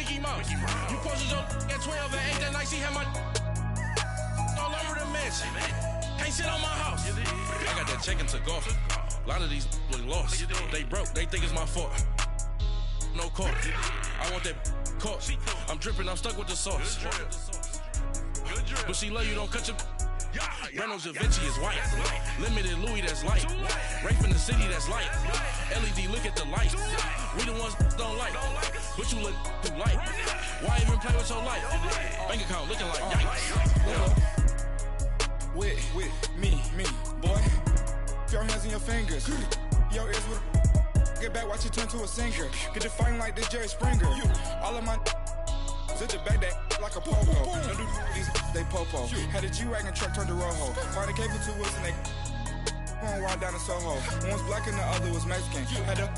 Mickey Mouse. You posted your at 12 and 8 that night, she had my all over the mansion. Can't sit on my house. I got that check into golf. A lot of these look lost. They broke, they think it's my fault. No car. I want that caught. I'm dripping, I'm stuck with the sauce. But she love you, don't cut your. Reynolds Da Vinci is white. Limited Louis, that's light. Rape in the city, that's light. LED, look at the light. We the ones don't like. But you look too light. Why even play with your life? Bank account looking like yikes. With me, boy. Your hands in your fingers. Your ears with get back, watch you turn to a singer. Get to fighting like this Jerry Springer. All of my zip the back that like a popo. Don't do these, they popo. Had a G-Wagon truck turned to Rojo. Find a cable to us and they going wild down in Soho. One was black and the other was Mexican. Had a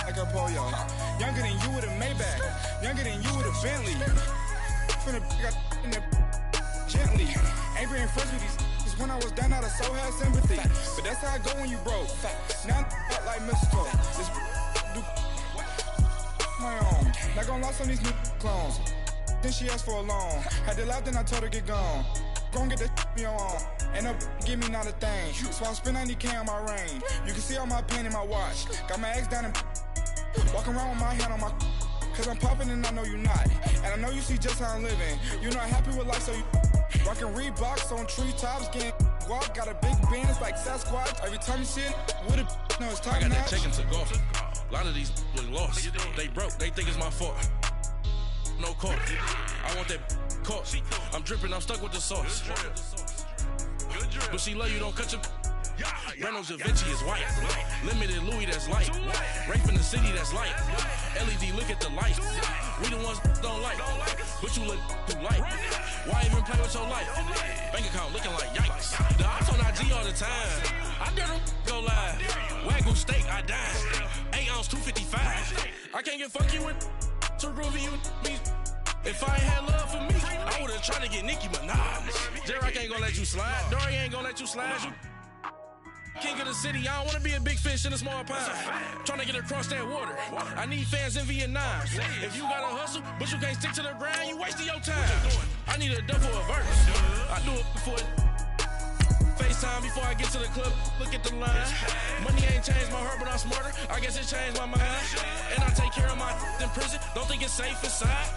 like a pollo. Younger than you with a Maybach. Younger than you with a Bentley. From the got in the gently. Ain't been friends with these. Cause when I was down, I so had sympathy. But that's how I go when you broke. Now I'm like mistletoe. This do my own. Not gonna lost on these new clones. Then she asked for a loan. Had to laugh, then I told her get gone. Gon' get that me on. Ain't no give me not a thing. So I spend 90K on my range. You can see all my pain in my watch. Got my ex down and walking around with my hand on my. Cause I'm popping and I know you not. And I know you see just how I'm living. You're not happy with life, so you rockin' Reeboks on treetops, getting guap. Got a big band, it's like Sasquatch. Every time you see it, with it, no, it's top notch. I got that check into golf. A lot of these look lost. They broke, they think it's my fault. No car. I want that caught. I'm dripping, I'm stuck with the sauce. But she love you, don't cut your. Reynolds Da Vinci is white. Limited Louis, that's light. Rape in the city, that's light. LED, look at the light. We the ones don't like. But you look too light. Why even play with your life? Bank account looking like yikes. The ops on IG all the time. I dare them go live. Wagyu steak, I died. 8 ounce, 255. I can't get fuck you with too groovy you me. If I ain't had love for me, I would've tried to get Nicki Minaj. J-Rock ain't gonna let you slide. Dory ain't gonna let you slide. You king of the city, I don't wanna be a big fish in a small pond. Trying to get across that water. I need fans in Vietnam. If you gotta hustle, but you can't stick to the grind, you wasting your time. I need a double a verse. I do it before FaceTime before I get to the club. Look at the line. Money ain't changed my heart, but I'm smarter. I guess it changed my mind. And I take care of my in prison. Don't think it's safe inside.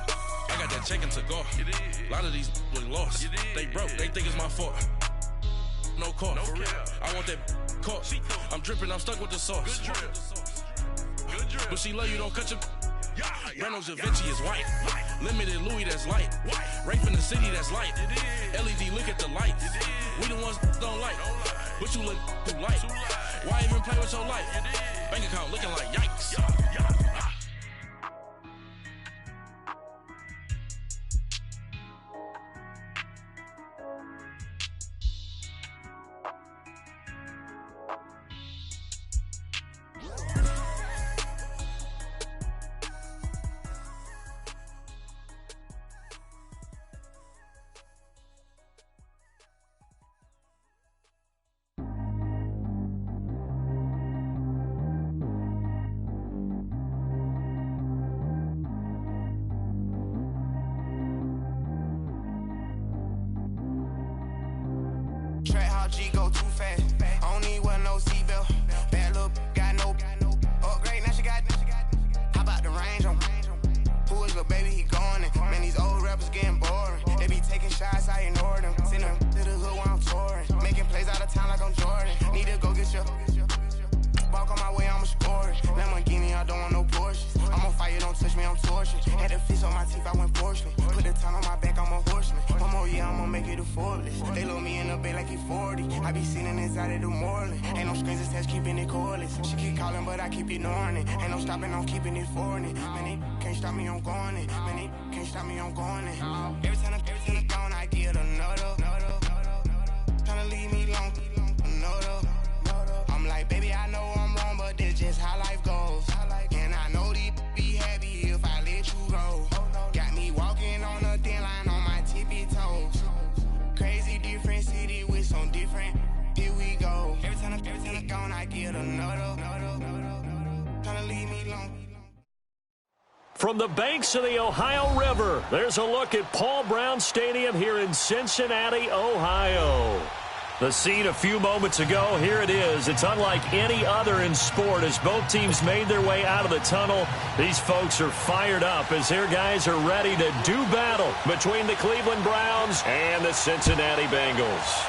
I got that check into golf. A lot of these look lost. They broke, they think it's my fault. No car. I want that caught. I'm dripping, I'm stuck with the sauce. But she love you, don't cut your. Reynolds Da Vinci is white. Limited Louis, that's light. Rape in the city, that's light. LED, look at the lights. We the ones don't like. But you look too light. Why even play with your life? Bank account looking like yikes. G go too fast. I don't need one no seatbelt. Bad little got no upgrade. Now she got. How about the range on? Who is little baby? He going in. Man, these old rappers getting boring. They be taking shots, I ignore them. Send them to the hood while I'm touring. Making plays out of town like I'm Jordan. Need to go get your. Walk on my way, I'ma score it. Lamborghini, I don't want no Porsches. I'm on fire, don't touch me, I'm tortured. Had the fish on my teeth, I went porcelain. Put the ton on my back, I'm a horseman. One more year, I'ma make it affordless. They load me in the bay like he 40. I be sitting inside of the Moreland. Ain't no strings attached, keeping it cordless. She keep calling, but I keep ignoring it. Ain't no stopping, I'm keeping it for it. Man, they can't stop me, I'm going it. Man, they can't stop me, I'm going it. Every time I'm gone, I get another. Tryna leave me long, another. I'm like, baby, I know I'm wrong, but this just how life goes. And I know these be happy if I let you go. Got me walking on a thin line on my tippy toes. Crazy different city with some different. Here we go. Every time I'm gone, I get another. Tryna leave me long. From the banks of the Ohio River, there's a look at Paul Brown Stadium here in Cincinnati, Ohio. The scene a few moments ago, here it is. It's unlike any other in sport as both teams made their way out of the tunnel. These folks are fired up as their guys are ready to do battle between the Cleveland Browns and the Cincinnati Bengals.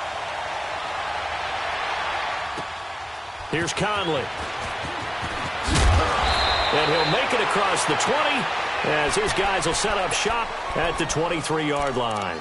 Here's Conley. And he'll make it across the 20 as his guys will set up shop at the 23-yard line.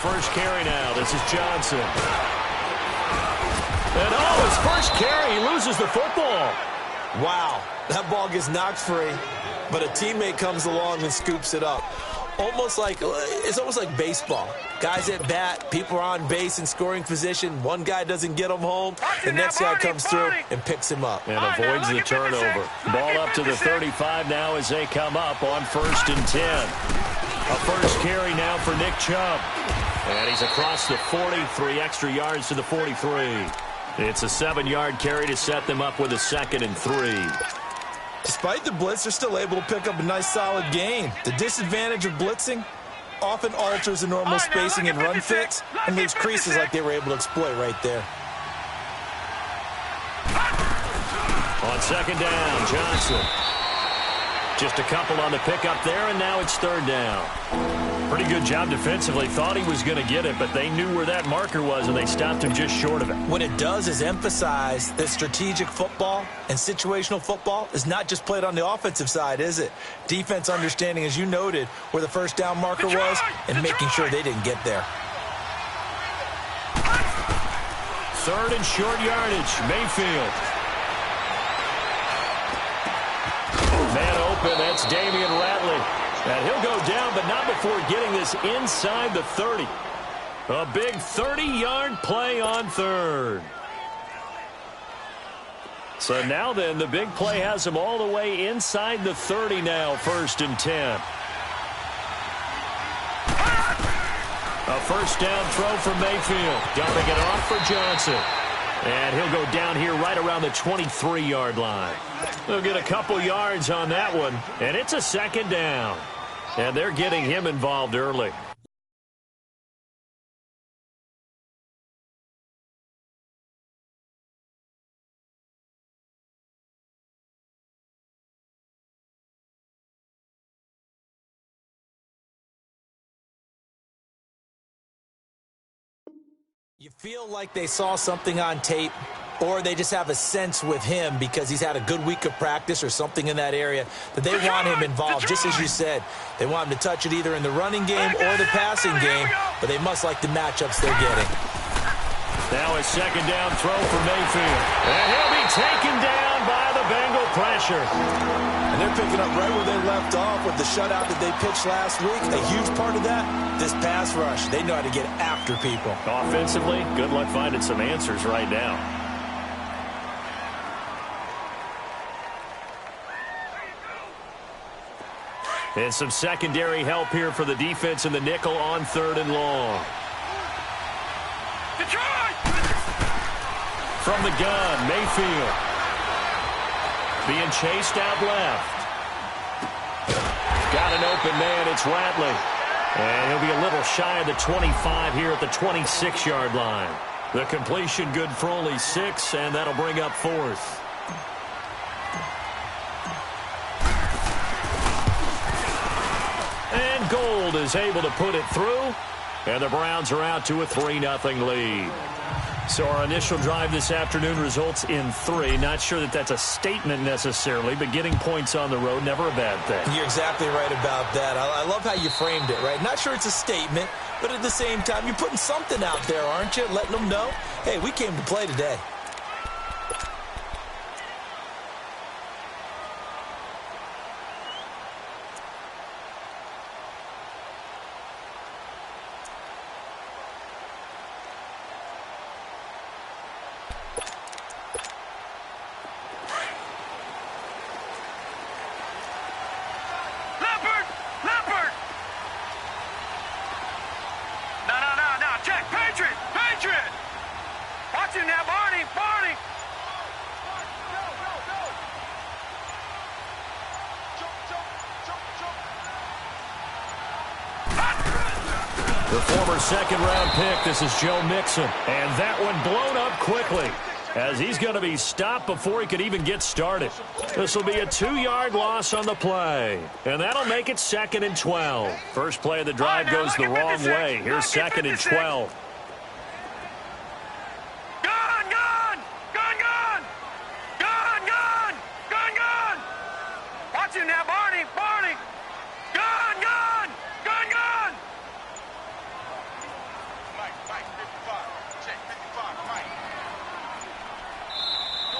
First carry now. This is Johnson. And his first carry, he loses the football. Wow, that ball gets knocked free, but a teammate comes along and scoops it up. It's almost like baseball. Guys at bat, people are on base in scoring position. One guy doesn't get him home. The next guy comes through and picks him up. And avoids the turnover. Ball up to the 35 now as they come up on 1st and 10. A first carry now for Nick Chubb. And he's across the 40, 3 extra yards to the 43. It's a 7-yard carry to set them up with a 2nd and 3. Despite the blitz, they're still able to pick up a nice solid gain. The disadvantage of blitzing often alters the normal spacing and run fits and leaves creases like they were able to exploit right there. On 2nd down, Johnson. Just a couple on the pickup there, and now it's 3rd down. Pretty good job defensively. Thought he was going to get it, but they knew where that marker was, and they stopped him just short of it. What it does is emphasize that strategic football and situational football is not just played on the offensive side, is it? Defense understanding, as you noted, where the first down marker was and making sure they didn't get there. 3rd and short yardage, Mayfield. Man open, that's Damian Ratley. And he'll go down, but not before getting this inside the 30. A big 30-yard play on 3rd. So now then, the big play has him all the way inside the 30 now, 1st and 10. A first down throw for Mayfield. Dumping it off for Johnson. And he'll go down here right around the 23-yard line. They'll get a couple yards on that one, and it's a 2nd down. And they're getting him involved early. You feel like they saw something on tape, or they just have a sense with him because he's had a good week of practice or something in that area that they want him involved. Just as you said, they want him to touch it either in the running game or the passing game, but they must like the matchups they're getting. Now a 2nd down throw for Mayfield. And he'll be taken down by the Bengal pressure. And they're picking up right where they left off with the shutout that they pitched last week. A huge part of that, this pass rush. They know how to get after people. Offensively, good luck finding some answers right now. And some secondary help here for the defense in the nickel on 3rd and long. From the gun, Mayfield. Being chased out left. Got an open man, it's Ratley. And he'll be a little shy of the 25 here at the 26-yard line. The completion good for only 6, and that'll bring up 4th. And Gold is able to put it through. And the Browns are out to a 3-0 lead. So our initial drive this afternoon results in 3. Not sure that that's a statement necessarily, but getting points on the road, never a bad thing. You're exactly right about that. I love how you framed it, right? Not sure it's a statement, but at the same time, you're putting something out there, aren't you? Letting them know, hey, we came to play today. The former second-round pick, this is Joe Mixon. And that one blown up quickly, as he's going to be stopped before he could even get started. This will be a 2-yard loss on the play, and that'll make it 2nd and 12. First play of the drive goes the wrong way. Here's 2nd and 12. Watch him now, Barney. Gun. Mike, 55. Check, 55, Mike.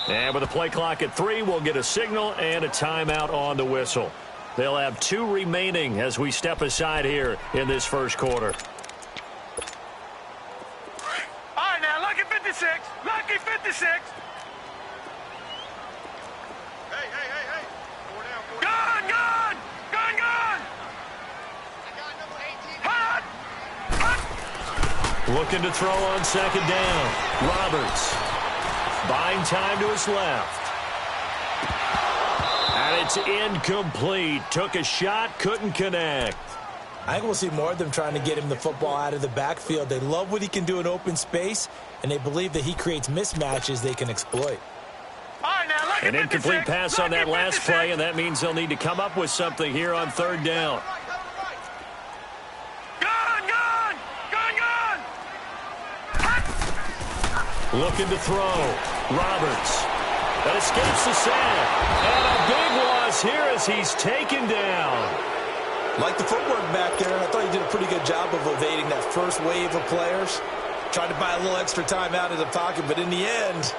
And with the play clock at 3, we'll get a signal and a timeout on the whistle. They'll have 2 remaining as we step aside here in this first quarter. All right, now, lucky 56. Lucky 56. Hey. Gun. Hot. Looking to throw on 2nd down. Roberts. Buying time to his left. And it's incomplete. Took a shot, couldn't connect. I think we'll see more of them trying to get him the football out of the backfield. They love what he can do in open space, and they believe that he creates mismatches they can exploit. An incomplete pass on that last play, and that means they'll need to come up with something here on 3rd down. Looking to throw. Roberts. That escapes the sack. And a big loss here as he's taken down. Like the footwork back there, I thought he did a pretty good job of evading that first wave of players. Tried to buy a little extra time out of the pocket, but in the end,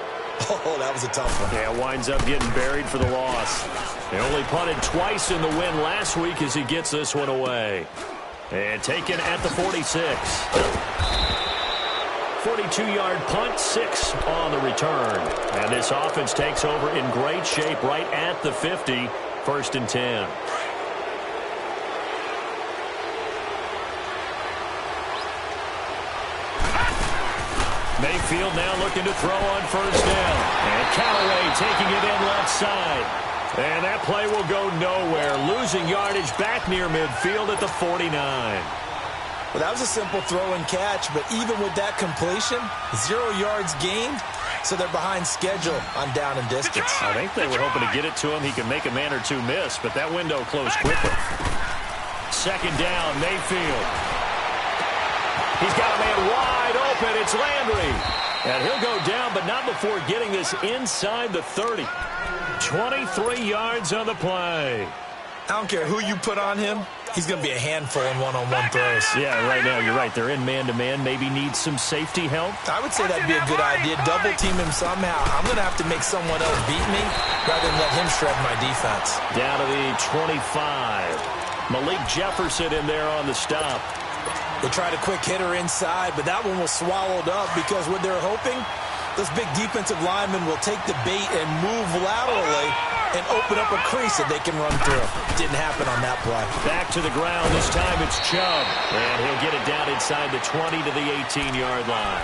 oh, that was a tough one. Yeah, winds up getting buried for the loss. They only punted twice in the win last week as he gets this one away. And taken at the 46. 42-yard punt, 6 on the return. And this offense takes over in great shape right at the 50, 1st and 10. Mayfield now looking to throw on 1st down. And Callaway taking it in left side. And that play will go nowhere. Losing yardage back near midfield at the 49. Well, that was a simple throw and catch, but even with that completion, 0 yards gained, so they're behind schedule on down and distance. I think they were hoping to get it to him. He could make a man or two miss, but that window closed quickly. 2nd down, Mayfield. He's got a man wide open. It's Landry. And he'll go down, but not before getting this inside the 30. 23 yards on the play. I don't care who you put on him. He's going to be a handful in one-on-one throws. Yeah, right now you're right. They're in man-to-man. Maybe need some safety help. I would say that'd be a good idea. Double team him somehow. I'm going to have to make someone else beat me rather than let him shred my defense. Down to the 25. Malik Jefferson in there on the stop. They tried a quick hitter inside, but that one was swallowed up because what they're hoping, those big defensive linemen will take the bait and move laterally and open up a crease that they can run through. Didn't happen on that play. Back to the ground. This time it's Chubb. And he'll get it down inside the 20 to the 18-yard line.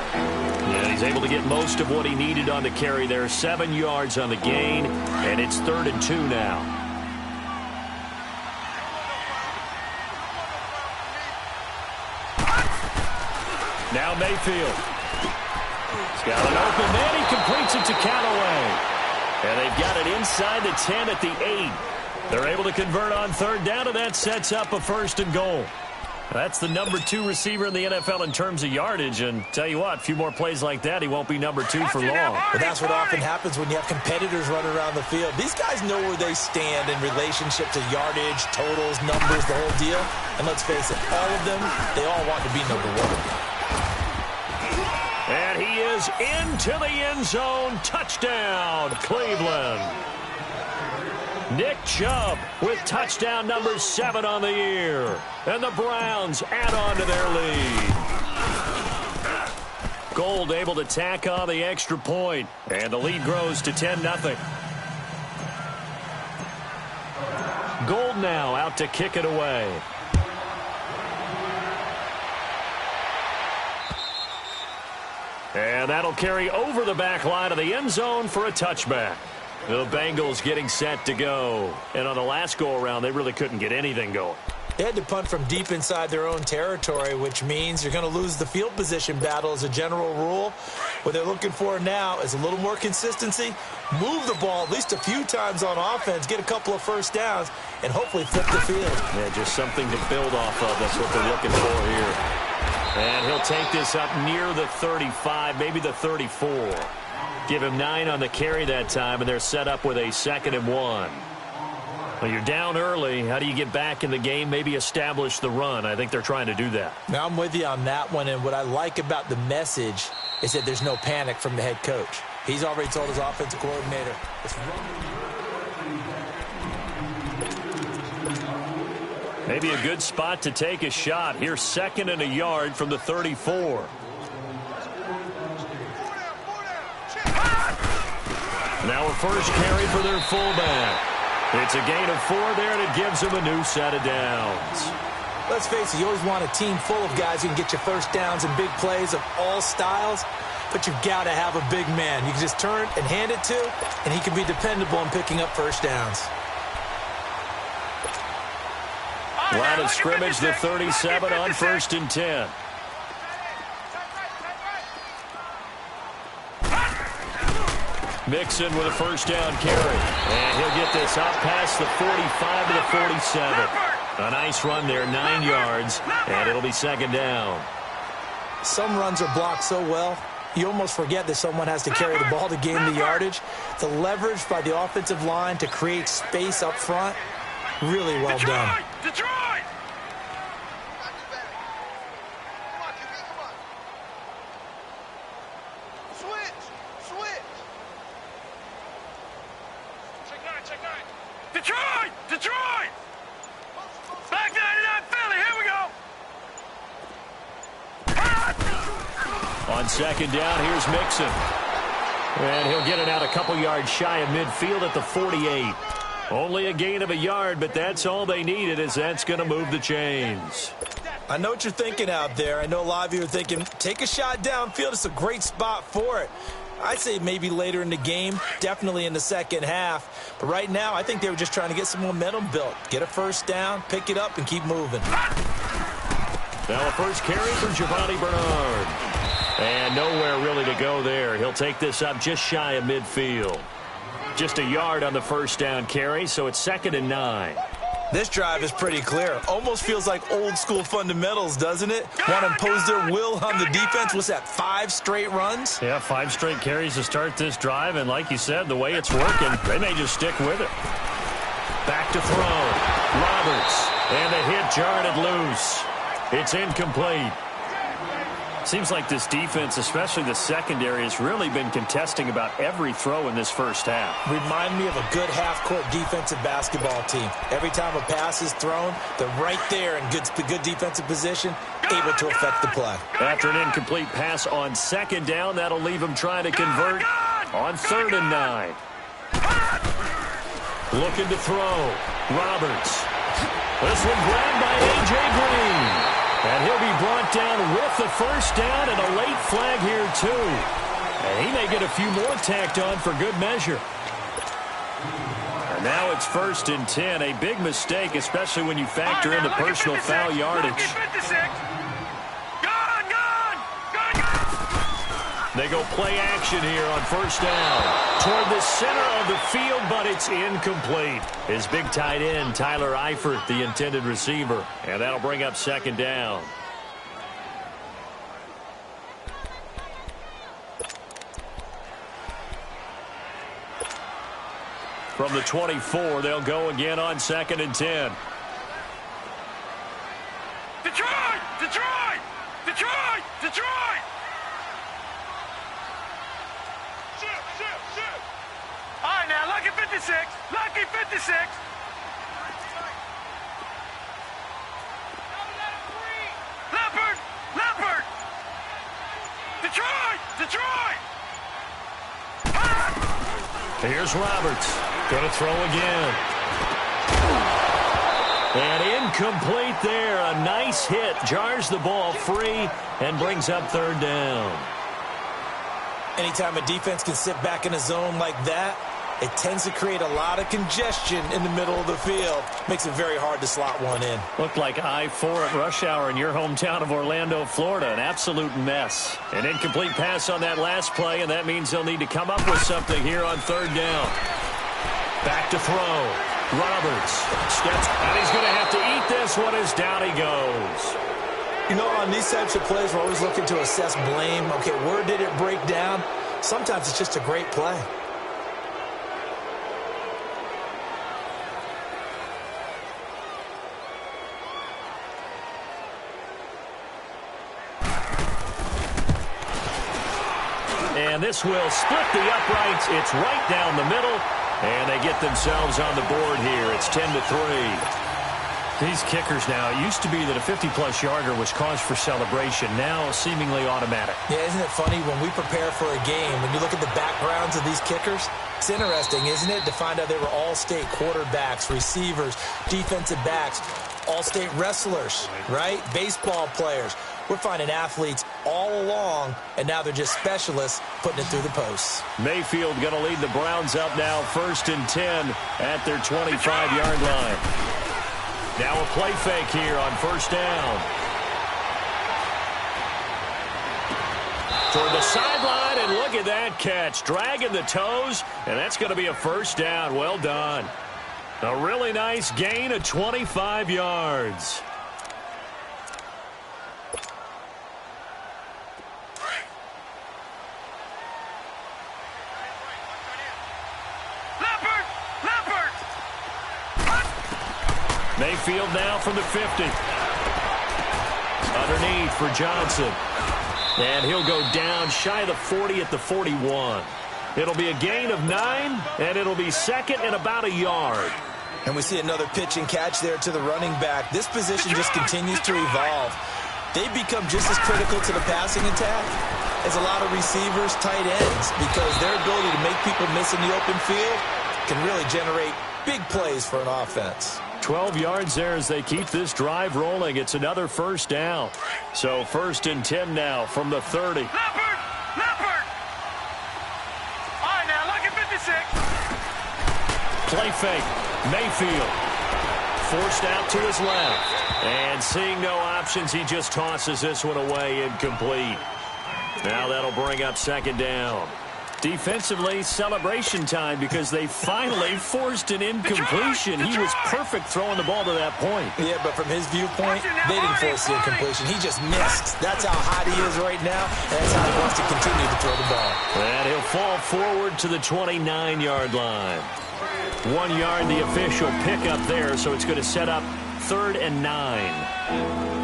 And he's able to get most of what he needed on the carry there. 7 yards on the gain. And it's 3rd and 2 now. Now Mayfield. He's got an open man. He completes it to Callaway. And they've got it inside the 10 at the 8. They're able to convert on 3rd down, and that sets up a 1st and goal. That's the number 2 receiver in the NFL in terms of yardage. And tell you what, a few more plays like that, he won't be number 2 for long. But that's what often happens when you have competitors running around the field. These guys know where they stand in relationship to yardage, totals, numbers, the whole deal. And let's face it, all of them, they all want to be number 1. And he is into the end zone. Touchdown, Cleveland. Nick Chubb with touchdown number 7 on the year. And the Browns add on to their lead. Gold able to tack on the extra point. And the lead grows to 10-0. Gold now out to kick it away. And that'll carry over the back line of the end zone for a touchback. The Bengals getting set to go. And on the last go-around, they really couldn't get anything going. They had to punt from deep inside their own territory, which means you're going to lose the field position battle as a general rule. What they're looking for now is a little more consistency, move the ball at least a few times on offense, get a couple of first downs, and hopefully flip the field. Yeah, just something to build off of. That's what they're looking for here. And he'll take this up near the 35, maybe the 34. Give him 9 on the carry that time, and they're set up with a 2nd and 1. Well, you're down early. How do you get back in the game? Maybe establish the run. I think they're trying to do that. Now, I'm with you on that one, and what I like about the message is that there's no panic from the head coach. He's already told his offensive coordinator, it's maybe a good spot to take a shot. Here's 2nd and a yard from the 34. Now a first carry for their fullback. It's a gain of 4 there, and it gives them a new set of downs. Let's face it, you always want a team full of guys who can get you first downs and big plays of all styles, but you've got to have a big man. You can just turn and hand it to, and he can be dependable in picking up first downs. Line of scrimmage, the 37 on 1st and 10. Mixon with a first down carry. And he'll get this up past the 45 to the 47. A nice run there, 9 yards, and it'll be 2nd down. Some runs are blocked so well, you almost forget that someone has to carry the ball to gain the yardage. The leverage by the offensive line to create space up front, really well done. Detroit! Detroit! Back 99 Philly, here we go! On 2nd down, here's Mixon. And he'll get it out a couple yards shy of midfield at the 48. Only a gain of a yard, but that's all they needed, as that's going to move the chains. I know what you're thinking out there. I know a lot of you are thinking, take a shot downfield. It's a great spot for it. I'd say maybe later in the game, definitely in the second half. But right now, I think they were just trying to get some momentum built. Get a first down, pick it up, and keep moving. Now a first carry for Giovanni Bernard. And nowhere really to go there. He'll take this up just shy of midfield. Just a yard on the first down carry, so it's 2nd and 9. This drive is pretty clear. Almost feels like old school fundamentals, doesn't it? Want to impose their will on the defense. What's that, 5 straight runs? Yeah, 5 straight carries to start this drive, and like you said, the way it's working, they may just stick with it. Back to throw. Roberts, and the hit jarred loose. It's incomplete. Seems like this defense, especially the secondary, has really been contesting about every throw in this first half. Remind me of a good half-court defensive basketball team. Every time a pass is thrown, they're right there in good defensive position, able to affect the play. After an incomplete pass on 2nd down, that'll leave them trying to convert on 3rd and 9. Looking to throw. Roberts. This one grabbed by A.J. Green. And he'll be brought down with the first down and a late flag here, too. And he may get a few more tacked on for good measure. And now it's 1st and 10. A big mistake, especially when you factor in the personal foul yardage. They go play action here on 1st down. Toward the center of the field, but it's incomplete. His big tight end, Tyler Eifert, the intended receiver. And that'll bring up 2nd down. From the 24, they'll go again on 2nd and 10. Detroit! Detroit! Detroit! Detroit! All right, now, lucky 56. Lucky 56. Leopard! Leopard! Detroit! Detroit! Here's Roberts. Going to throw again. And incomplete there. A nice hit. Jars the ball free and brings up 3rd down. Anytime a defense can sit back in a zone like that, it tends to create a lot of congestion in the middle of the field. Makes it very hard to slot one in. Looked like I-4 at rush hour in your hometown of Orlando, Florida. An absolute mess. An incomplete pass on that last play, and that means they'll need to come up with something here on third down. Back to throw. Roberts steps, and he's going to have to eat this one as down he goes. You know, on these types of plays, we're always looking to assess blame. Okay, where did it break down? Sometimes it's just a great play. And this will split the uprights. It's right down the middle. And they get themselves on the board here. It's 10-3. These kickers now, it used to be that a 50-plus yarder was cause for celebration. Now seemingly automatic. Yeah, isn't it funny when we prepare for a game, when you look at the backgrounds of these kickers, it's interesting, isn't it, to find out they were all-state quarterbacks, receivers, defensive backs, all-state wrestlers, right? Baseball players. We're finding athletes all along, and now they're just specialists putting it through the posts. Mayfield going to lead the Browns up now, 1st and 10 at their 25-yard line. Now a play fake here on first down. Toward the sideline, and look at that catch. Dragging the toes, and that's going to be a first down. Well done. A really nice gain of 25 yards. Mayfield now from the 50. Underneath for Johnson. And he'll go down shy of the 40 at the 41. It'll be a gain of 9, and it'll be second and about a yard. And we see another pitch and catch there to the running back. This position just continues to evolve. They've become just as critical to the passing attack as a lot of receivers, tight ends, because their ability to make people miss in the open field can really generate big plays for an offense. 12 yards there as they keep this drive rolling. It's another first down. So 1st and 10 now from the 30. Leopard! All right, now, look at 56. Play fake. Mayfield forced out to his left. And seeing no options, he just tosses this one away, incomplete. Now that'll bring up 2nd down. Defensively, celebration time because they finally forced an incompletion. He was perfect throwing the ball to that point. Yeah, but from his viewpoint, they didn't force the incompletion. He just missed. That's how hot he is right now, and that's how he wants to continue to throw the ball. And he'll fall forward to the 29-yard line. 1 yard, the official pickup there, so it's going to set up 3rd and 9.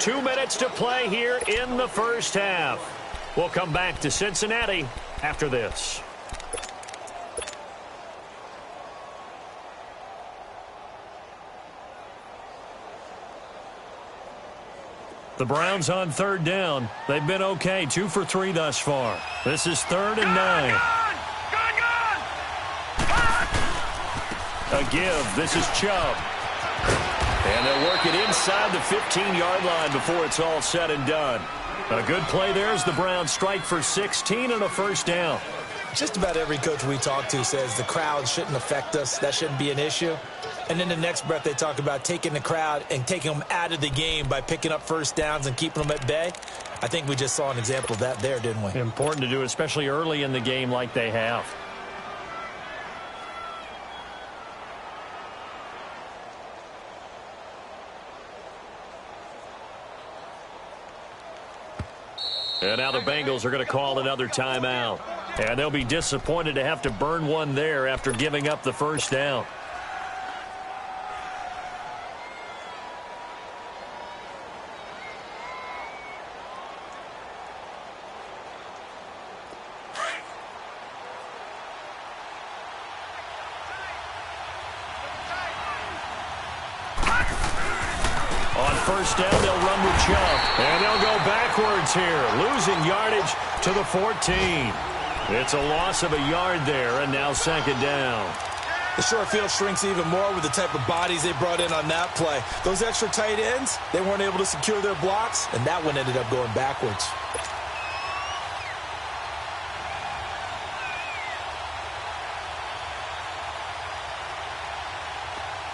2 minutes to play here in the first half. We'll come back to Cincinnati after this. The Browns on 3rd down. They've been okay, 2 for 3 thus far. This is 3rd and 9. A give. This is Chubb. And they'll work it inside the 15-yard line before it's all said and done. A good play there as the Browns strike for 16 and a first down. Just about every coach we talk to says the crowd shouldn't affect us. That shouldn't be an issue. And in the next breath, they talk about taking the crowd and taking them out of the game by picking up first downs and keeping them at bay. I think we just saw an example of that there, didn't we? Important to do, especially early in the game like they have. And now the Bengals are going to call another timeout. And they'll be disappointed to have to burn one there after giving up the first down. First down, they'll run with Chubb. And they'll go backwards here, losing yardage to the 14. It's a loss of a yard there, and now second down. The short field shrinks even more with the type of bodies they brought in on that play. Those extra tight ends, they weren't able to secure their blocks, and that one ended up going backwards.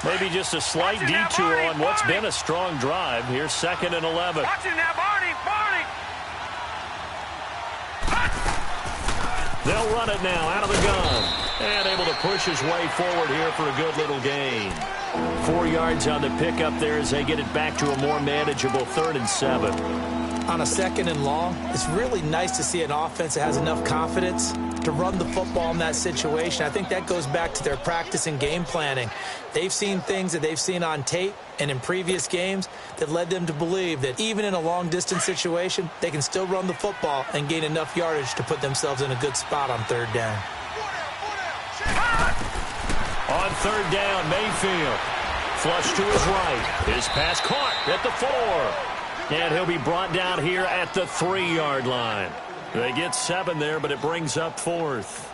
Maybe just a slight detour on what's been a strong drive. Here's 2nd and 11. Watch it now, Barney. They'll run it now out of the gun. And able to push his way forward here for a good little gain. 4 yards on the pickup there as they get it back to a more manageable 3rd and 7. On a 2nd and long, it's really nice to see an offense that has enough confidence to run the football in that situation. I think that goes back to their practice and game planning. They've seen things that they've seen on tape and in previous games that led them to believe that even in a long-distance situation, they can still run the football and gain enough yardage to put themselves in a good spot on 3rd down. On 3rd down, Mayfield. Flush to his right. His pass caught at the 4. And he'll be brought down here at the 3-yard line. They get 7 there, but it brings up 4th.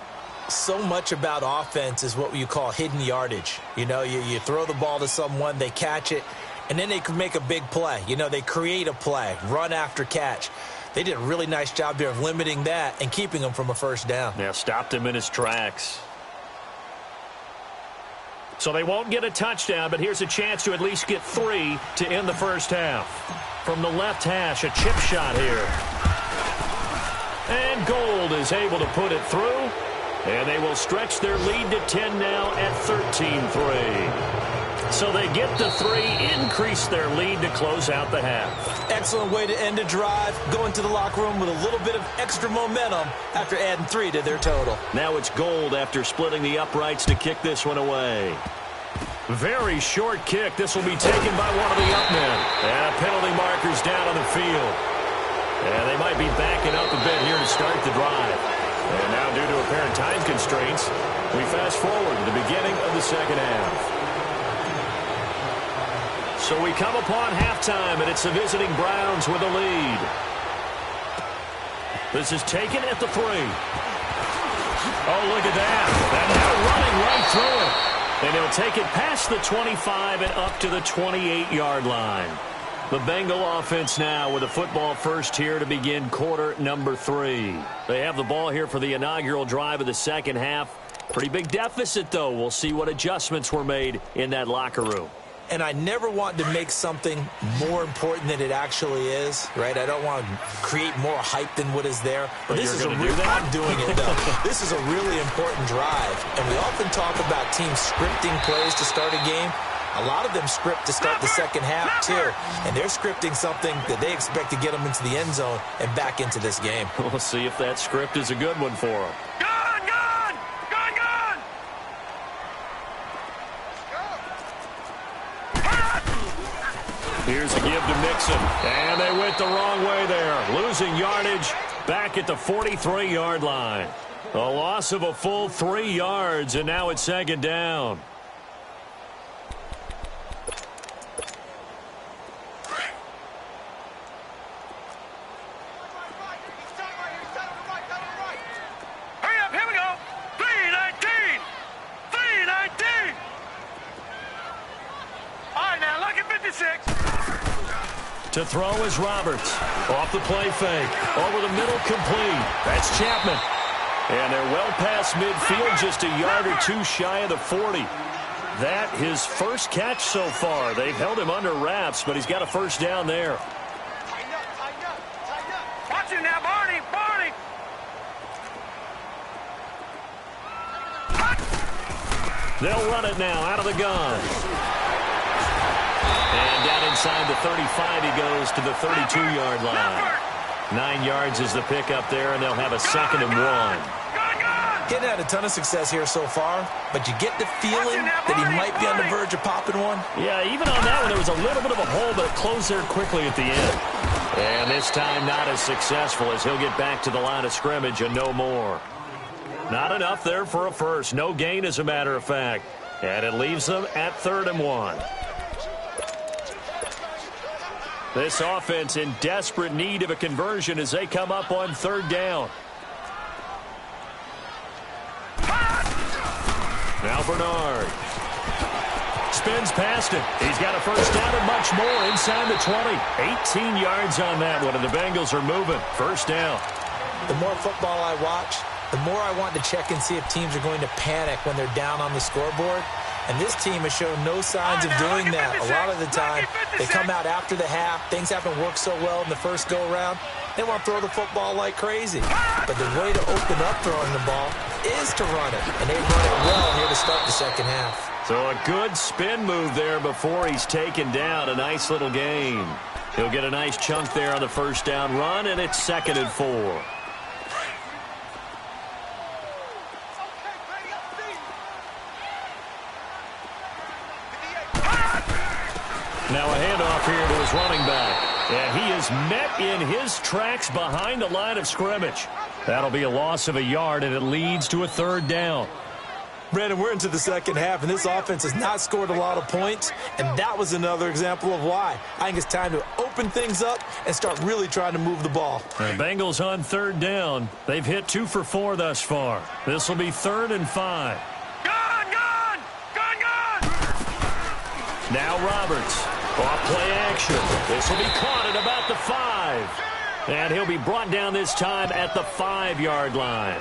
So much about offense is what you call hidden yardage. You know, you throw the ball to someone, they catch it, and then they can make a big play. You know, they create a play, run after catch. They did a really nice job there of limiting that and keeping him from a first down. Yeah, stopped him in his tracks. So they won't get a touchdown, but here's a chance to at least get 3 to end the first half. From the left hash, a chip shot here. And Gold is able to put it through. And they will stretch their lead to 10 now at 13-3. So they get the 3, increase their lead to close out the half. Excellent way to end a drive. Go into the locker room with a little bit of extra momentum after adding 3 to their total. Now it's Gold after splitting the uprights to kick this one away. Very short kick. This will be taken by one of the up men. And a penalty marker's down on the field. And they might be backing up a bit here to start the drive. And now, due to apparent time constraints, we fast forward to the beginning of the second half. So we come upon halftime, and it's the visiting Browns with a lead. This is taken at the 3. Oh, look at that. And now running right through it. And he'll take it past the 25 and up to the 28-yard line. The Bengal offense now with a football first here to begin quarter number 3. They have the ball here for the inaugural drive of the second half. Pretty big deficit, though. We'll see what adjustments were made in that locker room. And I never want to make something more important than it actually is, right? I don't want to create more hype than what is there. But this is I'm doing it, though. This is a really important drive. And we often talk about teams scripting plays to start a game. A lot of them script to start the second half, too. And they're scripting something that they expect to get them into the end zone and back into this game. We'll see if that script is a good one for them. Gun! Here's a give to Mixon. And they went the wrong way there. Losing yardage back at the 43-yard line. A loss of a full 3 yards, and now it's second down. To throw is Roberts. Off the play fake. Over the middle, complete. That's Chapman. And they're well past midfield, just a yard or 2 shy of the 40. That his first catch so far. They've held him under wraps, but he's got a first down there. Watch him now, Barney. They'll run it now out of the gun. And down inside the 35, he goes to the 32-yard line. 9 yards is the pickup there, and they'll have a 2nd and 1. Getting had a ton of success here so far, but you get the feeling that he might be on the verge of popping one. Yeah, even on that one, there was a little bit of a hole, but it closed there quickly at the end. And this time not as successful as he'll get back to the line of scrimmage and no more. Not enough there for a first. No gain, as a matter of fact. And it leaves them at 3rd and 1. This offense in desperate need of a conversion as they come up on 3rd down. Now Bernard spins past it. He's got a first down and much more inside the 20. 18 yards on that one, and the Bengals are moving. First down. The more football I watch, the more I want to check and see if teams are going to panic when they're down on the scoreboard. And this team has shown no signs of doing that. A lot of the time, they come out after the half. Things haven't worked so well in the first go-around. They want to throw the football like crazy. But the way to open up throwing the ball is to run it. And they run it well here to start the second half. So a good spin move there before he's taken down. A nice little gain. He'll get a nice chunk there on the first down run, and it's 2nd and 4. Now a handoff here to his running back. And he is met in his tracks behind the line of scrimmage. That'll be a loss of a yard, and it leads to a 3rd down. Brandon, we're into the second half, and this offense has not scored a lot of points, and that was another example of why. I think it's time to open things up and start really trying to move the ball. The Bengals on 3rd down. They've hit 2 for 4 thus far. This will be 3rd and 5. Gone! Now Roberts. Off play action. This will be caught at about the 5. And he'll be brought down this time at the 5-yard line.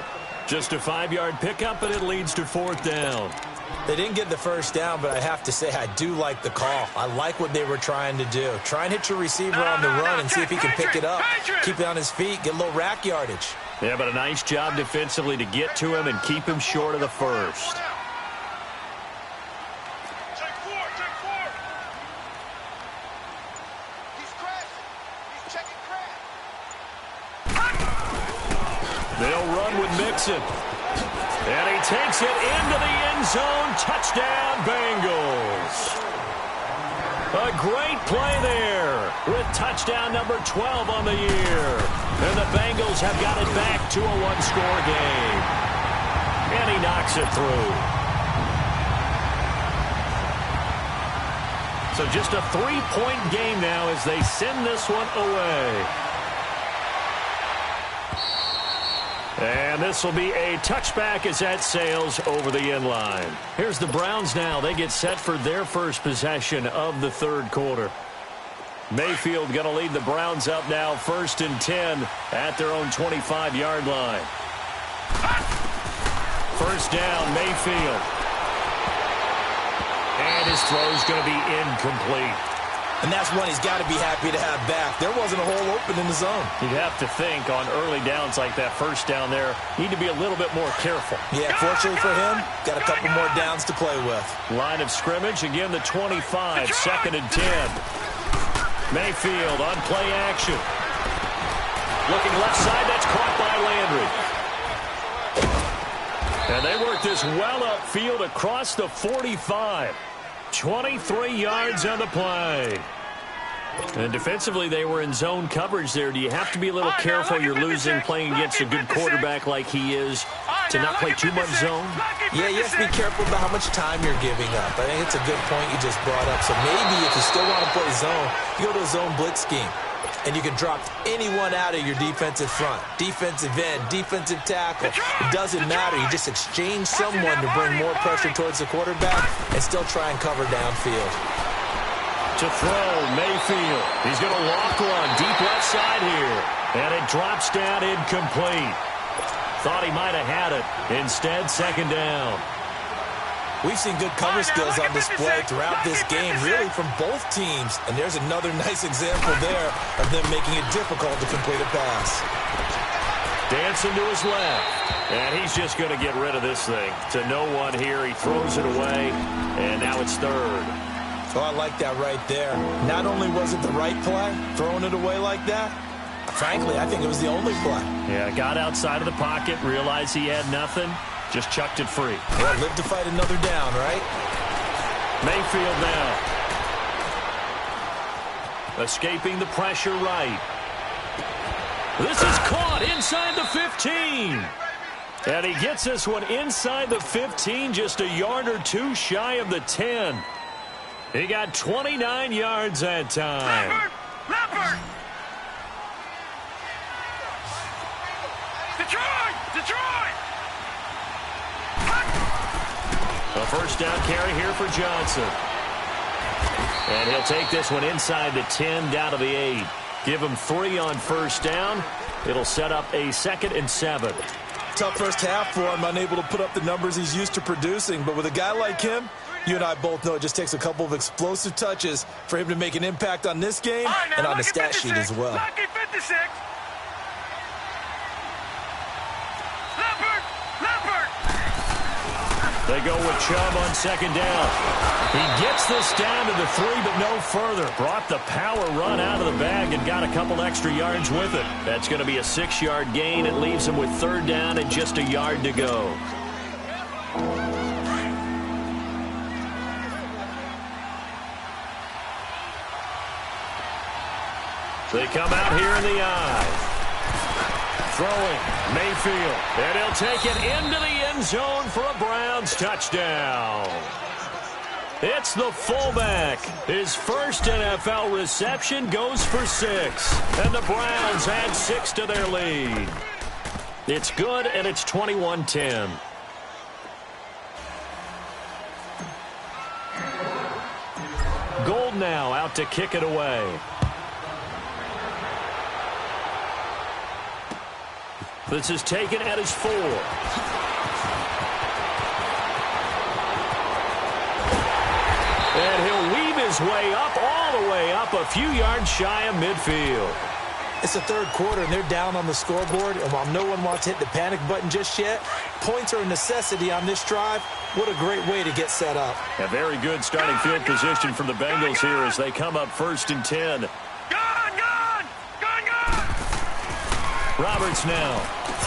Just a 5-yard pickup, and it leads to 4th down. They didn't get the first down, but I have to say I do like the call. I like what they were trying to do. Try and hit your receiver on the run and see if he can pick it up. Keep it on his feet, get a little rack yardage. Yeah, but a nice job defensively to get to him and keep him short of the first. They'll run with Mixon. And he takes it into the end zone. Touchdown, Bengals. A great play there with touchdown number 12 on the year. And the Bengals have got it back to a 1-score game. And he knocks it through. So just a 3-point game now as they send this one away. And this will be a touchback as that sails over the end line. Here's the Browns now. They get set for their first possession of the 3rd quarter. Mayfield going to lead the Browns up now 1st and 10 at their own 25-yard line. First down, Mayfield. And his throw's going to be incomplete. And that's one he's got to be happy to have back. There wasn't a hole open in the zone. You'd have to think on early downs like that first down there, need to be a little bit more careful. Yeah, fortunately for him, got a couple more downs to play with. Line of scrimmage, again the 25, 2nd and 10. Mayfield on play action. Looking left side, that's caught by Landry. And they work this well upfield across the 45. 23 yards on the play. And defensively, they were in zone coverage there. Do you have to be a little careful? You're losing playing against a good quarterback like he is to not play too much zone? Yeah, you have to be careful about how much time you're giving up. I think it's a good point you just brought up. So maybe if you still want to play zone, you go to a zone blitz scheme. And you can drop anyone out of your defensive front. Defensive end, defensive tackle. It doesn't matter. You just exchange someone to bring more pressure towards the quarterback and still try and cover downfield. To throw, Mayfield. He's going to lock one deep left side here. And it drops down incomplete. Thought he might have had it. Instead, 2nd down. We've seen good cover skills on display throughout this game, really from both teams. And there's another nice example there of them making it difficult to complete a pass. Dancing to his left. And he's just going to get rid of this thing. To no one here. He throws it away. And now it's 3rd. Oh, I like that right there. Not only was it the right play, throwing it away like that, Frankly, I think it was the only play. Yeah, got outside of the pocket, realized he had nothing, just chucked it free. Well, live to fight another down, right? Mayfield now. Escaping the pressure right. This is caught inside the 15. And he gets this one inside the 15, just a yard or two shy of the 10. He got 29 yards that time. Leopard! Detroit! A first down carry here for Johnson. And he'll take this one inside the 10, down to the 8. Give him 3 on first down. It'll set up a 2nd and 7. Tough first half for him, unable to put up the numbers he's used to producing. But with a guy like him, you and I both know it just takes a couple of explosive touches for him to make an impact on this game and on the stat sheet as well. Lucky 56. Leopard! They go with Chubb on 2nd down. He gets this down to the 3, but no further. Brought the power run out of the bag and got a couple extra yards with it. That's going to be a 6-yard gain. It leaves him with 3rd down and just a yard to go. They come out here in the eye. Throwing, Mayfield. And he'll take it into the end zone for a Browns touchdown. It's the fullback. His first NFL reception goes for 6. And the Browns add 6 to their lead. It's good, and it's 21-10. Gold now out to kick it away. This is taken at his 4. And he'll weave his way up, all the way up, a few yards shy of midfield. It's the 3rd quarter, and they're down on the scoreboard. And while no one wants to hit the panic button just yet, points are a necessity on this drive. What a great way to get set up. A very good starting field position from the Bengals here as they come up 1st and 10. Gone! Roberts now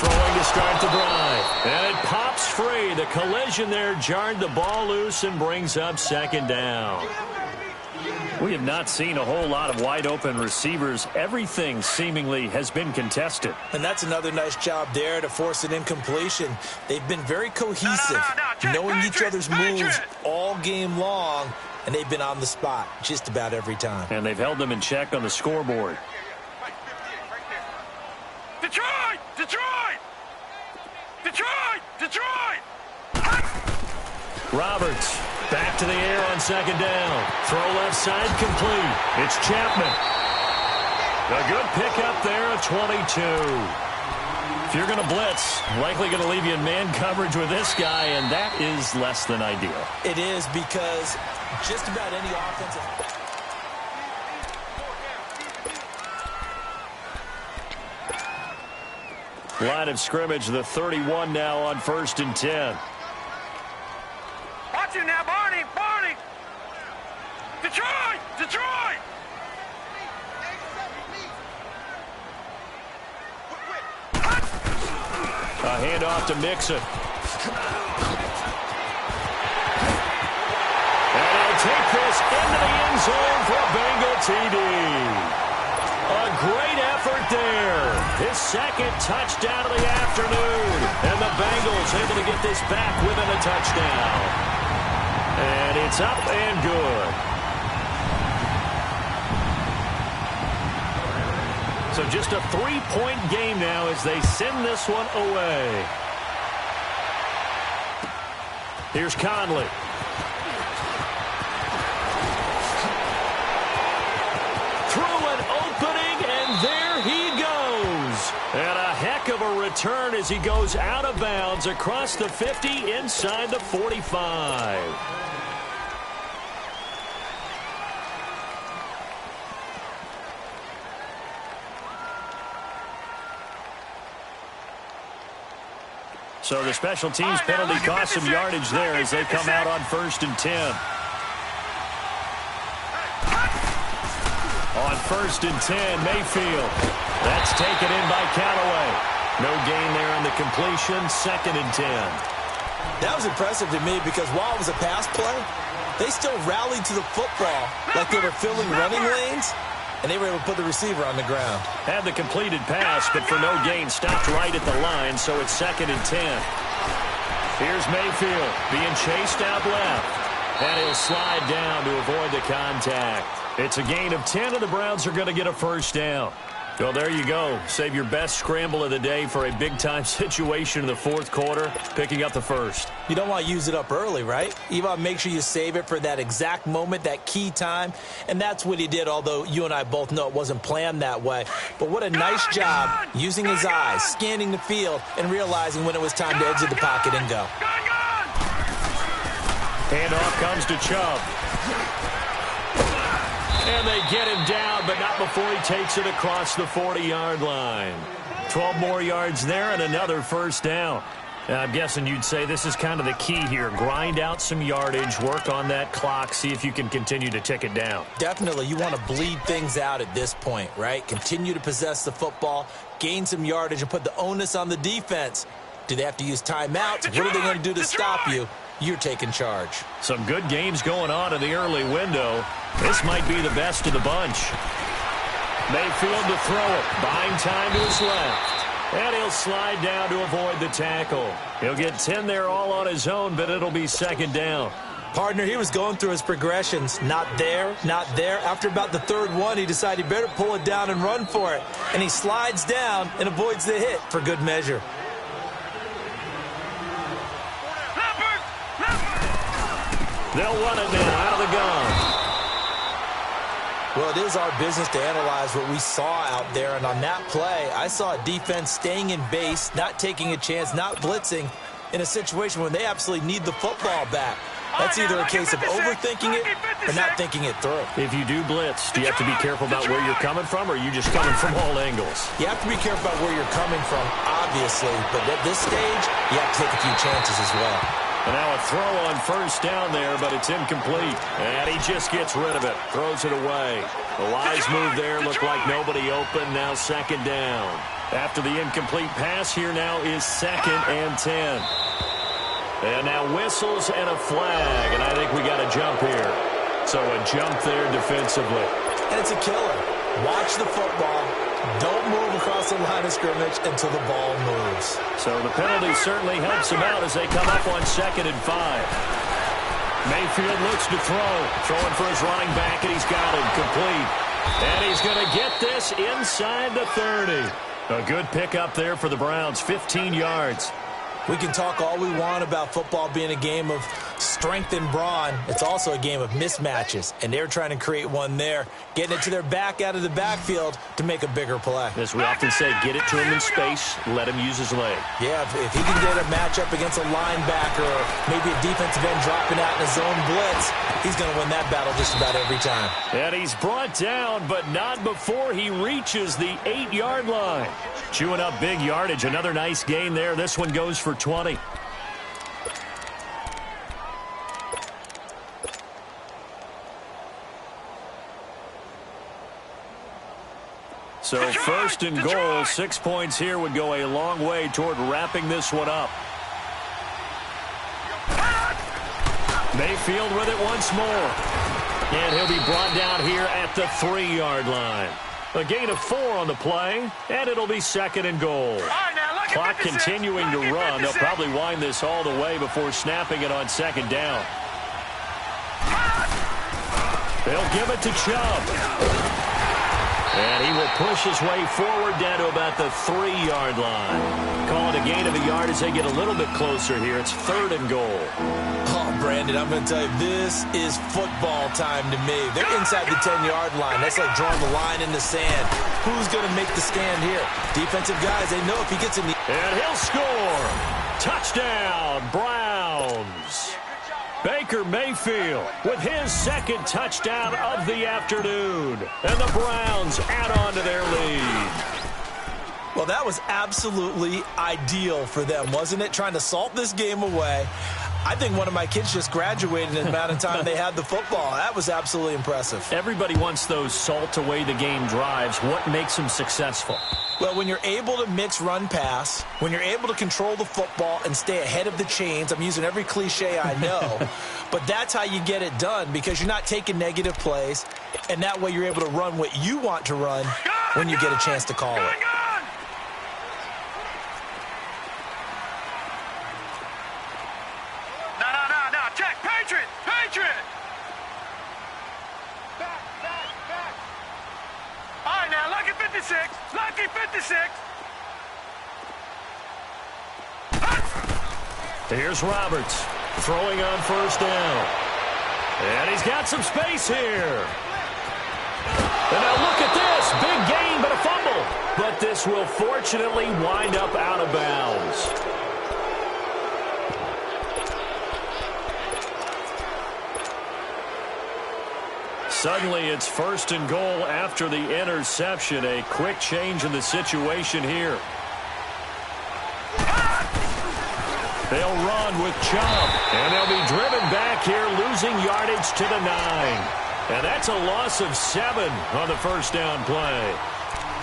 throwing to start the drive. And it pops free. The collision there jarred the ball loose and brings up 2nd down. We have not seen a whole lot of wide-open receivers. Everything seemingly has been contested. And that's another nice job there to force an incompletion. They've been very cohesive, knowing each other's moves all game long, and they've been on the spot just about every time. And they've held them in check on the scoreboard. Detroit! Roberts back to the air on 2nd down. Throw left side complete. It's Chapman. A good pickup there at 22. If you're going to blitz, likely going to leave you in man coverage with this guy, and that is less than ideal. It is, because just about any offensive... Line of scrimmage, the 31 now on 1st and 10. Watch him now, Barney! Detroit! A handoff to Mixon. And he'll take this into the end zone for a Bengal TD. A great effort there. His 2nd touchdown of the afternoon. And the Bengals able to get this back within a touchdown. And it's up and good. So just a 3-point game now as they send this one away. Here's Conley. And a heck of a return as he goes out of bounds across the 50 inside the 45. So the special teams penalty cost some yardage there as they come out on 1st and 10. On 1st and 10. Mayfield. That's taken in by Callaway. No gain there on the completion. 2nd and 10. That was impressive to me because while it was a pass play, they still rallied to the football like they were filling running lanes, and they were able to put the receiver on the ground. Had the completed pass, but for no gain, stopped right at the line, so it's 2nd and 10. Here's Mayfield being chased out left, and he'll slide down to avoid the contact. It's a gain of 10, and the Browns are going to get a 1st down. Well, there you go. Save your best scramble of the day for a big-time situation in the 4th quarter, picking up the 1st. You don't want to use it up early, right? You want to make sure you save it for that exact moment, that key time, and that's what he did, although you and I both know it wasn't planned that way. But what a nice job using his eyes, scanning the field, and realizing when it was time to exit the pocket and go. Handoff comes to Chubb. And they get him down, but not before he takes it across the 40-yard line. 12 more yards there and another 1st down. I'm guessing you'd say this is kind of the key here. Grind out some yardage, work on that clock, see if you can continue to tick it down. Definitely. You want to bleed things out at this point, right? Continue to possess the football, gain some yardage, and put the onus on the defense. Do they have to use timeouts? What are they going to do to stop you? You're taking charge. Some good games going on in the early window. This might be the best of the bunch. Mayfield to throw it. Buying time to his left. And he'll slide down to avoid the tackle. He'll get 10 there all on his own, but it'll be 2nd down. Partner, he was going through his progressions. Not there, not there. After about the 3rd one, he decided he better pull it down and run for it. And he slides down and avoids the hit for good measure. They'll run it now out of the gun. Well, it is our business to analyze what we saw out there. And on that play, I saw a defense staying in base, not taking a chance, not blitzing in a situation where they absolutely need the football back. That's either a case of overthinking it or not thinking it through. If you do blitz, do you have to be careful about where you're coming from, or are you just coming from all angles? You have to be careful about where you're coming from, obviously. But at this stage, you have to take a few chances as well. And now a throw on 1st down there, but it's incomplete. And he just gets rid of it, throws it away. A wise move there, looked like nobody open, now 2nd down. After the incomplete pass, here now is 2nd and 10. And now whistles and a flag, and I think we got a jump here. So a jump there defensively. And it's a killer. Watch the football. Don't move across the line of scrimmage until the ball moves. So the penalty certainly helps him out as they come up on 2nd and 5. Mayfield looks to throw. Throwing for his running back, and he's got him complete. And he's going to get this inside the 30. A good pickup there for the Browns, 15 yards. We can talk all we want about football being a game of strength and brawn. It's also a game of mismatches, and they're trying to create one there, getting it to their back out of the backfield to make a bigger play. As we often say, get it to him in space, let him use his leg. Yeah, if he can get a matchup against a linebacker or maybe a defensive end dropping out in a zone blitz, he's going to win that battle just about every time. And he's brought down, but not before he reaches the 8-yard line. Chewing up big yardage. Another nice gain there. This one goes for 20. So 1st and goal, 6 points here would go a long way toward wrapping this one up. Mayfield with it once more. And he'll be brought down here at the 3-yard line. A gain of 4 on the play, and it'll be 2nd and goal. Clock continuing to run. They'll probably wind this all the way before snapping it on 2nd down. They'll give it to Chubb. And he will push his way forward down to about the 3-yard line. Call it a gain of a yard as they get a little bit closer here. It's 3rd and goal. Oh, Brandon, I'm going to tell you, this is football time to me. They're inside the 10-yard line. That's like drawing the line in the sand. Who's going to make the stand here? Defensive guys, they know if he gets in the... And he'll score. Touchdown, Browns. Baker Mayfield with his 2nd touchdown of the afternoon. And the Browns add on to their lead. Well, that was absolutely ideal for them, wasn't it? Trying to salt this game away. I think one of my kids just graduated in the amount of time they had the football. That was absolutely impressive. Everybody wants those salt-away-the-game drives. What makes them successful? Well, when you're able to mix run-pass, when you're able to control the football and stay ahead of the chains, I'm using every cliche I know, but that's how you get it done because you're not taking negative plays, and that way you're able to run what you want to run when you get a chance to call it. Lucky 56. Here's Roberts throwing on first down. And he's got some space here. And now look at this. Big gain, but a fumble. But this will fortunately wind up out of bounds. Suddenly, it's 1st and goal after the interception. A quick change in the situation here. They'll run with Chubb, and they'll be driven back here, losing yardage to the 9. And that's a loss of 7 on the first down play.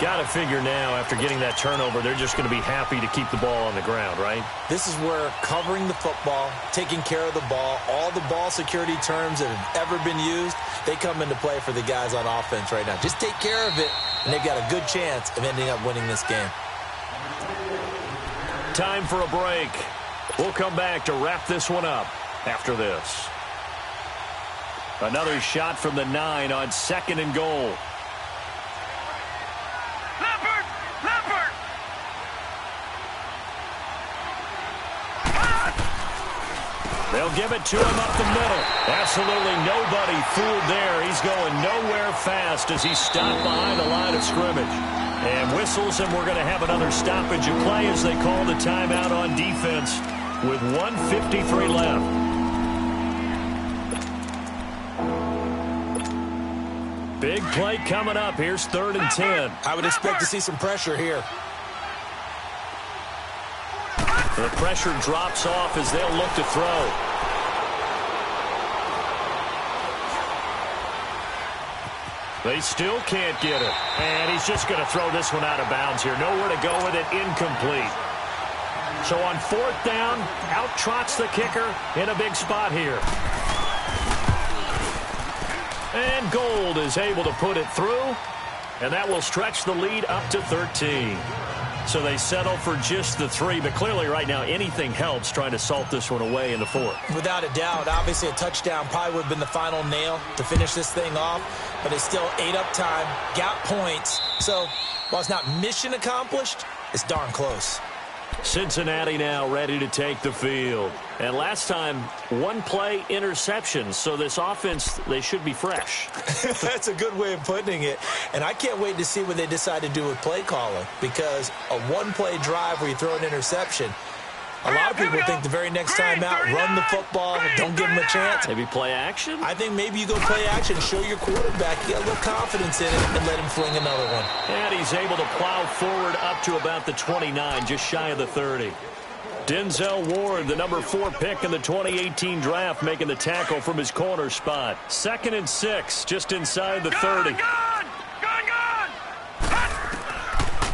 Got to figure now, after getting that turnover, they're just going to be happy to keep the ball on the ground, right? This is where covering the football, taking care of the ball, all the ball security terms that have ever been used, they come into play for the guys on offense right now. Just take care of it, and they've got a good chance of ending up winning this game. Time for a break. We'll come back to wrap this one up after this. Another shot from the 9 on 2nd and goal. They'll give it to him up the middle. Absolutely nobody fooled there. He's going nowhere fast as he's stopped behind the line of scrimmage. And whistles, and we're going to have another stoppage of play as they call the timeout on defense with 1:53 left. Big play coming up. Here's 3rd and 10. I would expect to see some pressure here. The pressure drops off as they'll look to throw. They still can't get it. And he's just going to throw this one out of bounds here. Nowhere to go with it. Incomplete. So on 4th down, out trots the kicker in a big spot here. And Gold is able to put it through. And that will stretch the lead up to 13. So they settle for just the 3, but clearly right now anything helps trying to salt this one away in the 4th. Without a doubt, obviously a touchdown probably would have been the final nail to finish this thing off, but it's still ate up time, got points. So while it's not mission accomplished, it's darn close. Cincinnati now ready to take the field. And last time, 1 play interception. So this offense, they should be fresh. That's a good way of putting it. And I can't wait to see what they decide to do with play calling. Because a 1-play drive where you throw an interception, a lot of people think the very next time out, run the football, don't give them a chance. Maybe play action? I think maybe you go play action, show your quarterback, get a little confidence in it, and let him fling another one. And he's able to plow forward up to about the 29, just shy of the 30. Denzel Ward, the number 4 pick in the 2018 draft, making the tackle from his corner spot. 2nd and 6, just inside the 30.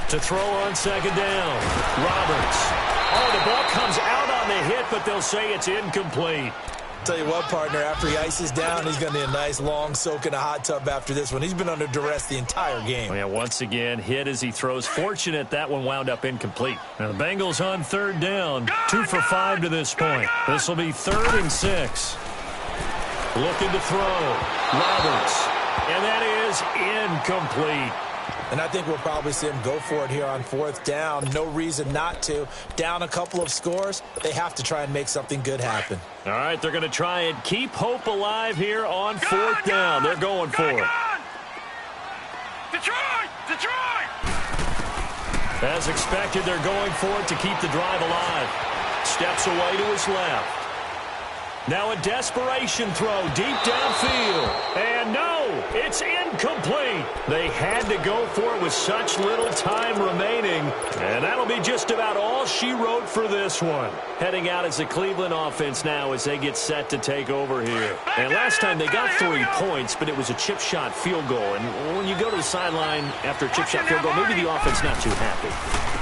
To throw on 2nd down, Roberts. Oh, the ball comes out on the hit, but they'll say it's incomplete. Tell you what, partner, after he ices down, he's going to need a nice long soak in a hot tub after this one. He's been under duress the entire game. Oh, yeah, once again, hit as he throws. Fortunate that one wound up incomplete. Now the Bengals on 3rd down. 2 for 5 to this point. This will be 3rd and 6. Looking to throw. Roberts. And that is incomplete. And I think we'll probably see him go for it here on 4th down. No reason not to. Down a couple of scores, they have to try and make something good happen. All right, they're going to try and keep hope alive here on 4th down. They're going for it. Detroit! As expected, they're going for it to keep the drive alive. Steps away to his left. Now a desperation throw deep downfield. And no, it's incomplete. They had to go for it with such little time remaining. And that'll be just about all she wrote for this one. Heading out as the Cleveland offense now as they get set to take over here. And last time they got 3 points, but it was a chip shot field goal. And when you go to the sideline after a chip shot field goal, maybe the offense not too happy.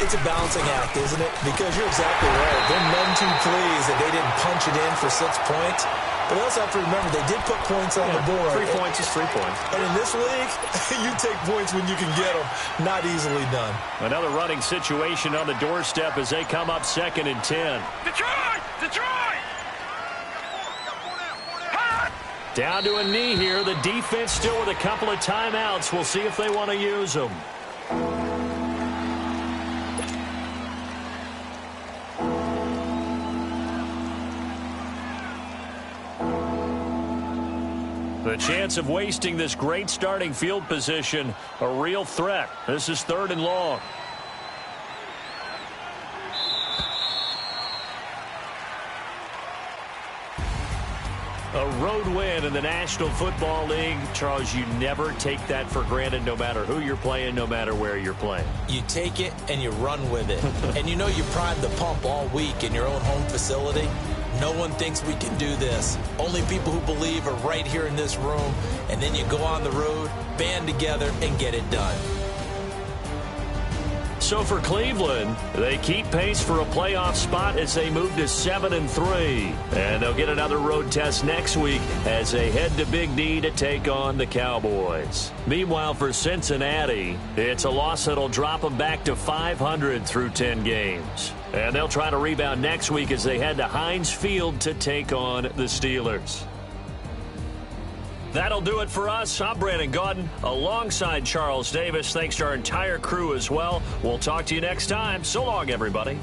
It's a balancing act, isn't it? Because you're exactly right. They're none too pleased that they didn't punch it in for 6 points. But also have to remember, they did put points on the board. 3 points is 3 points. And in this league, you take points when you can get them. Not easily done. Another running situation on the doorstep as they come up 2nd and 10. Detroit! Detroit! Down to a knee here. The defense still with a couple of timeouts. We'll see if they want to use them. The chance of wasting this great starting field position, a real threat. This is 3rd and long. A road win in the National Football League. Charles, you never take that for granted no matter who you're playing, no matter where you're playing. You take it and you run with it. And you know you primed the pump all week in your own home facility. No one thinks we can do this. Only people who believe are right here in this room. And then you go on the road, band together, and get it done. So for Cleveland, they keep pace for a playoff spot as they move to 7-3. And they'll get another road test next week as they head to Big D to take on the Cowboys. Meanwhile, for Cincinnati, it's a loss that'll drop them back to 500 through 10 games. And they'll try to rebound next week as they head to Heinz Field to take on the Steelers. That'll do it for us. I'm Brandon Gaudin alongside Charles Davis. Thanks to our entire crew as well. We'll talk to you next time. So long, everybody.